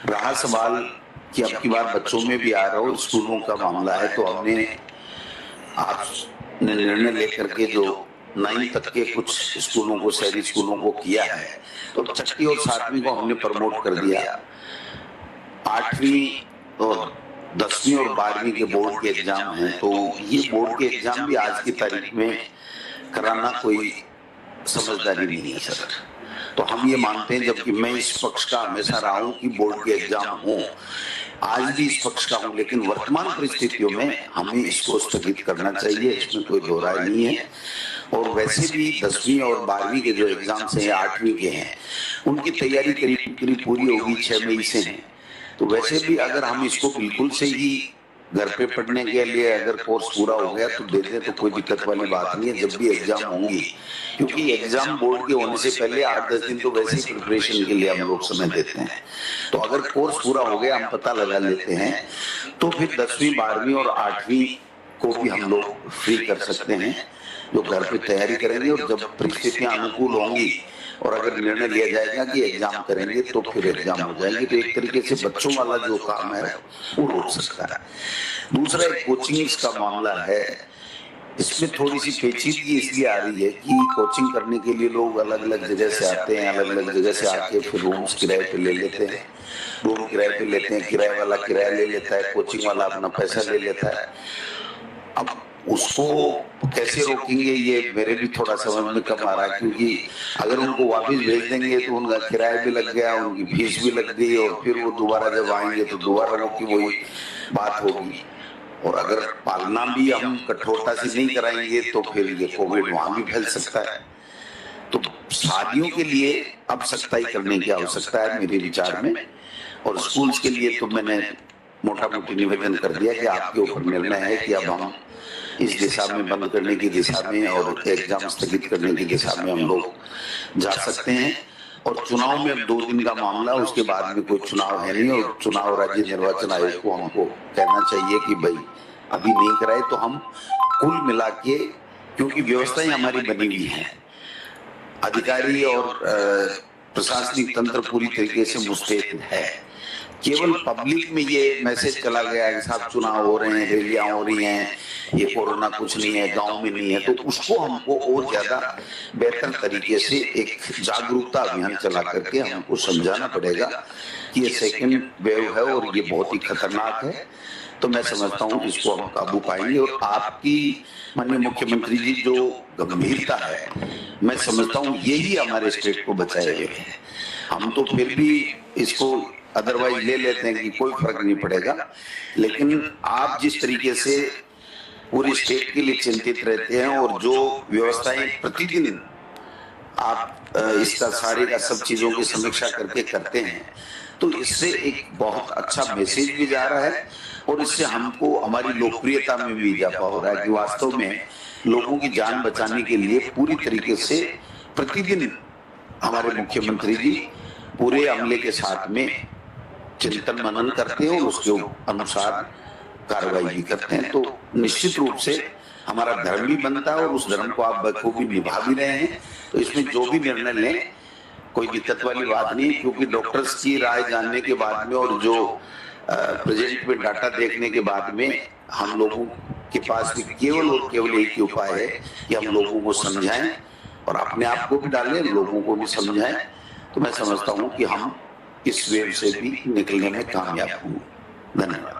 रहा सवाल कि अब की बार बच्चों में भी आ रहा हो, स्कूलों का मामला है, तो हमने आपने निर्णय लेकर के जो 9 तक के कुछ स्कूलों को, शहरी स्कूलों को किया है, तो छठी और 7वीं को हमने प्रमोट कर दिया। 8वीं और 10वीं और 12वीं के बोर्ड के एग्जाम हैं, तो ये बोर्ड के एग्जाम भी आज की तारीख में कराना कोई समझदारी नहीं है सर। तो हम ये मानते हैं, जबकि मैं इस पक्ष का हमेशा रहा हूं कि बोर्ड के एग्जाम हो, आज भी इस पक्ष का हूं, लेकिन वर्तमान परिस्थितियों में हमें इसको स्थगित करना चाहिए, इसमें कोई दो राय नहीं है। और वैसे भी 10वीं और 12वीं के जो एग्जाम्स हैं, 8वीं के हैं, उनकी तैयारी करीब करीब पूरी होगी, 6 मई से है। तो वैसे भी अगर हम इसको बिल्कुल से ही घर पे पढ़ने के लिए अगर कोर्स पूरा हो गया तो दे दे, तो कोई दिक्कत वाली बात नहीं है। जब भी एग्जाम होंगी, क्योंकि एग्जाम बोर्ड के होने से पहले 8-10 दिन तो वैसे ही प्रिपरेशन के लिए हम लोग समय देते हैं। तो अगर कोर्स पूरा हो गया, हम पता लगा लेते हैं, तो फिर 10वीं 12वीं और 8वीं को भी हम लोग फ्री कर सकते हैं, जो घर पे तैयारी करेंगे। और जब परिस्थितियां अनुकूल होंगी और अगर निर्णय लिया जाएगा कि एग्जाम करेंगे, तो फिर एग्जाम हो जाएंगे। तो एक तरीके से बच्चों वाला जो काम है वो रोक सकता है। दूसरा एक कोचिंग का मामला है, इसमें थोड़ी सी पेचीदगी इसलिए आ रही है कि कोचिंग करने के लिए लोग अलग अलग जगह से आते हैं, अलग अलग जगह से आके फिर रूम्स किराए पे ले लेते हैं, रूम किराए पे लेते हैं, किराए वाला किराया ले लेता है, कोचिंग वाला अपना पैसा ले लेता है। अब उसको कैसे रोकेंगे, ये मेरे भी थोड़ा समझ में कम आ रहा है, क्योंकि अगर उनको वापस भेज देंगे तो उनका किराया भी लग गया, उनकी फीस भी लग गई, और फिर वो दोबारा जब आएंगे तो दोबारा उनकी वही बात होगी। और अगर पालना भी हम कठोरता से नहीं कराएंगे तो फिर ये कोविड वहां भी फैल सकता है। तो शादियों के लिए अब सख्ताई करने की आवश्यकता है मेरे विचार में। और स्कूल्स के लिए तो मैंने मोटा मोटी निवेदन कर दिया कि आपके ऊपर निर्णय है कि अब हम इस दिशा में बंद करने की दिशा में और एग्जाम स्थगित करने की दिशा में हम लोग जा सकते हैं। और चुनाव में अब 2 दिन का मामला, उसके बाद में कोई चुनाव है नहीं, और चुनाव राज्य निर्वाचन आयोग को हमको कहना चाहिए कि भाई अभी नहीं कराए तो हम कुल मिला के, क्योंकि व्यवस्थाएं हमारी बनी हुई हैं, अधिकारी और प्रशासनिक तंत्र पूरी तरीके से मुस्तैद है। केवल पब्लिक में ये मैसेज चला गया है कि साहब चुनाव हो रहे हैं, रैलियां हो रही हैं, ये कोरोना कुछ नहीं है, गांव में नहीं है, तो उसको हमको और ज्यादा बेहतर तरीके से एक जागरूकता अभियान चला करके हमको समझाना पड़ेगा कि ये सेकंड वेव है और ये बहुत ही खतरनाक है। तो मैं समझता हूँ इसको हम काबू पाएंगे। और आपकी माननीय मुख्यमंत्री जी जो गंभीरता है, मैं समझता हूँ यही हमारे स्टेट को बचाए हुए है। हम तो फिर भी इसको अदरवाइज ले लेते हैं कि कोई फर्क नहीं पड़ेगा, लेकिन आप जिस तरीके से पूरी स्टेट के लिए चिंतित रहते हैं और जो व्यवस्थाएं प्रतिदिन आप इसका सारे का सब चीजों की समीक्षा करके करते हैं, तो इससे एक बहुत अच्छा मैसेज भी जा रहा है और इससे हमको हमारी लोकप्रियता में भी इजाफा हो रहा है कि वास्तव में लोगों की जान बचाने के लिए पूरी तरीके से प्रतिदिन हमारे मुख्यमंत्री जी पूरे अमले के साथ में चिंतन मनन करते हैं और उसके अनुसार कार्रवाई भी करते हैं। तो निश्चित रूप से हमारा धर्म भी बनता है और उस धर्म को आप बखूबी निभा भी रहे हैं। तो इसमें जो भी निर्णय लें कोई दिक्कत वाली बात नहीं, क्योंकि डॉक्टर्स की राय जानने के बाद में और जो प्रेजेंट में डाटा देखने के बाद में हम लोगों के पास भी केवल और केवल एक ही उपाय है कि हम लोगों को समझाएं और अपने आप को भी डालें, लोगों को भी समझाएं। तो मैं समझता हूं कि हम इस वेव से भी निकलने में कामयाब होंगे। धन्यवाद।